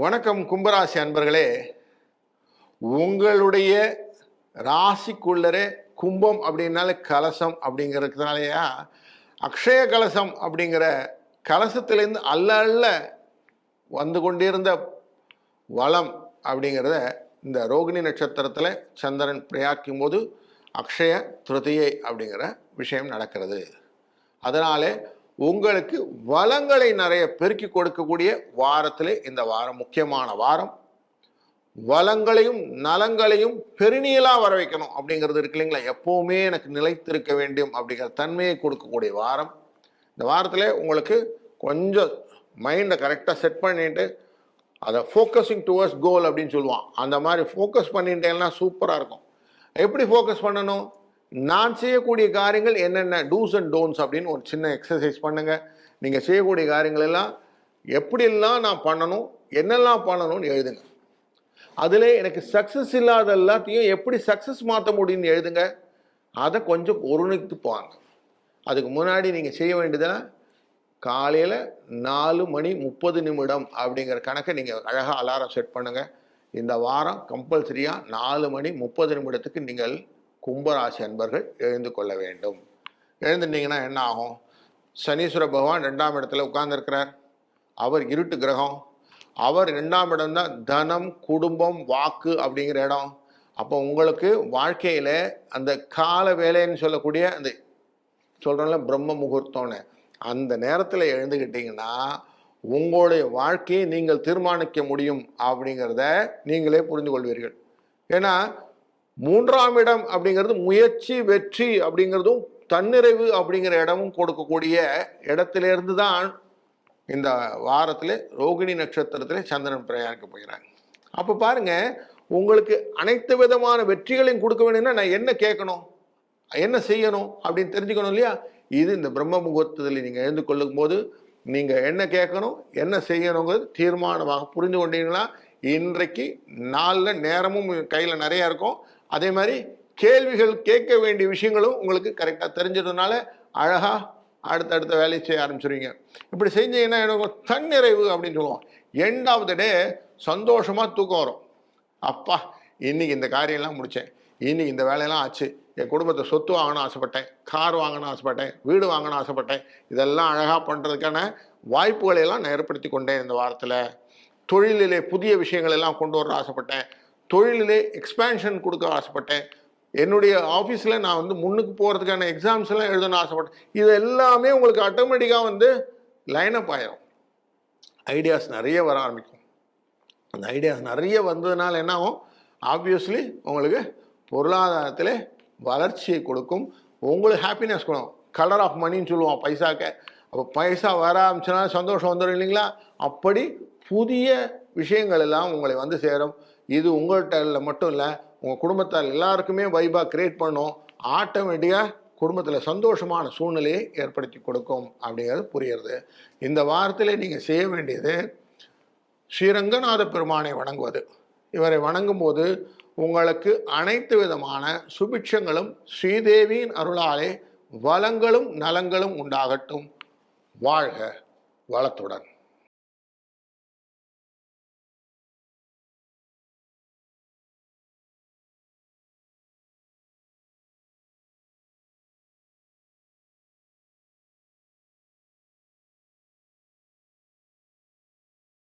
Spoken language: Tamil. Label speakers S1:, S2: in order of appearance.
S1: வணக்கம் கும்பராசி அன்பர்களே. உங்களுடைய ராசிக்குள்ளரே கும்பம் அப்படின்னாலே கலசம் அப்படிங்கிறதுனாலயா அக்ஷய கலசம் அப்படிங்கிற கலசத்திலேருந்து அல்ல வந்து கொண்டிருந்த வளம் அப்படிங்கிறத இந்த ரோகிணி நட்சத்திரத்தில் சந்திரன் பிரயாக்கும் போது அக்ஷய திருதியை அப்படிங்கிற விஷயம் நடக்கிறது. அதனாலே உங்களுக்கு வளங்களை நிறைய பெருக்கி கொடுக்கக்கூடிய வாரத்திலே இந்த வாரம் முக்கியமான வாரம். வளங்களையும் நலங்களையும் பெருநியலா வர வைக்கணும் அப்படிங்கிறது இருக்கு இல்லைங்களா, எப்பவுமே எனக்கு நிலைத்திருக்க வேண்டும் அப்படிங்கிற தன்மையை கொடுக்கக்கூடிய வாரம். இந்த வாரத்தில் உங்களுக்கு கொஞ்சம் மைண்டை கரெக்டாக செட் பண்ணிட்டு அதை ஃபோக்கஸிங் டுவர்ட்ஸ் கோல் அப்படின்னு சொல்லுவான். அந்த மாதிரி ஃபோக்கஸ் பண்ணிட்டேன்னா சூப்பராக இருக்கும். எப்படி ஃபோக்கஸ் பண்ணணும்? நான் செய்யக்கூடிய காரியங்கள் என்னென்ன டூஸ் அண்ட் டோன்ட்ஸ் அப்படின்னு ஒரு சின்ன எக்ஸசைஸ் பண்ணுங்கள். நீங்கள் செய்யக்கூடிய காரியங்கள் எல்லாம் எப்படியெல்லாம் நான் பண்ணணும், என்னெல்லாம் பண்ணணும்னு எழுதுங்க. அதில் எனக்கு சக்ஸஸ் இல்லாத எல்லாத்தையும் எப்படி சக்ஸஸ் மாற்ற முடியும்னு எழுதுங்க. அதை கொஞ்சம் ஒருங்கித்து போவாங்க. அதுக்கு முன்னாடி நீங்கள் செய்ய வேண்டியதுன்னா காலையில் 4:30 அப்படிங்கிற கணக்கை நீங்கள் அழகாக அலாரம் செட் பண்ணுங்கள். இந்த வாரம் கம்பல்சரியாக 4:30 நீங்கள் கும்பராசி அன்பர்கள் எழுந்து கொள்ள வேண்டும். எழுந்துட்டீங்கன்னா என்ன ஆகும்? சனீஸ்வர பகவான் 2ஆம் இடத்துல உட்கார்ந்துருக்கிறார். அவர் இருட்டு கிரகம். அவர் 2ஆம் இடம் தான் தனம், குடும்பம், வாக்கு அப்படிங்கிற இடம். அப்போ உங்களுக்கு வாழ்க்கையில் அந்த கால வேலைன்னு சொல்லக்கூடிய அந்த சொல்கிறோம்ல பிரம்ம முகூர்த்தம்னு, அந்த நேரத்தில் எழுந்துக்கிட்டீங்கன்னா உங்களுடைய வாழ்க்கையை நீங்கள் தீர்மானிக்க முடியும் அப்படிங்கிறத நீங்களே புரிந்து கொள்வீர்கள். ஏன்னா 3ஆம் இடம் அப்படிங்கிறது முயற்சி, வெற்றி அப்படிங்கிறதும் தன்னிறைவு அப்படிங்கிற இடமும் கொடுக்கக்கூடிய இடத்திலிருந்து தான் இந்த வாரத்தில் ரோகிணி நட்சத்திரத்தில் சந்திரன் பிரயாணிக்க போகிறாங்க. அப்போ பாருங்க, உங்களுக்கு அனைத்து விதமான வெற்றிகளையும் கொடுக்க வேணும்னா நான் என்ன கேட்கணும், என்ன செய்யணும் அப்படின்னு தெரிஞ்சுக்கணும் இல்லையா? இது இந்த பிரம்ம முகூர்த்தத்தில் நீங்கள் எழுந்து கொள்ளும் போது நீங்கள் என்ன கேட்கணும், என்ன செய்யணுங்கிறது தீர்மானமாக புரிந்து கொண்டீங்கன்னா இன்றைக்கு நாளில் நேரமும் கையில் நிறையா இருக்கும். அதே மாதிரி கேள்விகள் கேட்க வேண்டிய விஷயங்களும் உங்களுக்கு கரெக்டாக தெரிஞ்சதுனால அழகாக அடுத்தடுத்த வேலையை செய்ய ஆரம்பிச்சிருவீங்க. இப்படி செஞ்சீங்கன்னா எனக்கு தன்னிறைவு அப்படின்னு சொல்லுவோம். எண்ட் ஆஃப் த டே சந்தோஷமாக தூக்கம் வரும். அப்பா இன்னைக்கு இந்த காரியம்லாம் முடித்தேன், இன்னைக்கு இந்த வேலையெல்லாம் ஆச்சு, என் குடும்பத்தை சொத்து வாங்கணும்னு ஆசைப்பட்டேன், கார் வாங்கணும்னு ஆசைப்பட்டேன், வீடு வாங்கணும்னு ஆசைப்பட்டேன், இதெல்லாம் அழகாக பண்ணுறதுக்கான வாய்ப்புகளையெல்லாம் நான் ஏற்படுத்தி கொண்டேன். இந்த வாரத்தில் தொழிலிலே புதிய விஷயங்கள் எல்லாம் கொண்டு வர ஆசைப்பட்டேன், தொழிலிலே எக்ஸ்பேன்ஷன் கொடுக்க ஆசைப்பட்டேன், என்னுடைய ஆஃபீஸில் நான் முன்னுக்கு போகிறதுக்கான எக்ஸாம்ஸ் எல்லாம் எழுதணும்னு ஆசைப்பட்டேன். இது எல்லாமே உங்களுக்கு ஆட்டோமேட்டிக்காக லைனப் ஆயிரும். ஐடியாஸ் நிறைய வர ஆரம்பிக்கும். அந்த ஐடியாஸ் நிறைய வந்ததுனால என்ன ஆகும்? ஆப்வியஸ்லி உங்களுக்கு பொருளாதாரத்தில் வளர்ச்சியை கொடுக்கும், உங்களுக்கு ஹாப்பினஸ் கொடுக்கும். கலர் ஆஃப் மணின்னு சொல்லுவோம் பைசாக்க. அப்போ பைசா வர ஆரம்பிச்சுனா சந்தோஷம் வந்துடும் இல்லைங்களா? அப்படி புதிய விஷயங்கள் எல்லாம் உங்களை சேரும். இது உங்கள்கிட்ட மட்டும் இல்லை, உங்கள் குடும்பத்தால் எல்லாருக்குமே வைபாக கிரியேட் பண்ணும். ஆட்டோமேட்டிக்காக குடும்பத்தில் சந்தோஷமான சூழ்நிலையை ஏற்படுத்தி கொடுக்கும் அப்படிங்கிறது புரியுறது. இந்த வாரத்தில் நீங்கள் செய்ய வேண்டியது ஸ்ரீரங்கநாத பெருமானை வணங்குவது. இவரை வணங்கும் போது உங்களுக்கு அனைத்து விதமான சுபிட்சங்களும் ஸ்ரீதேவியின் அருளாலே வளங்களும் நலங்களும் உண்டாகட்டும். வாழ்க வளத்துடன்.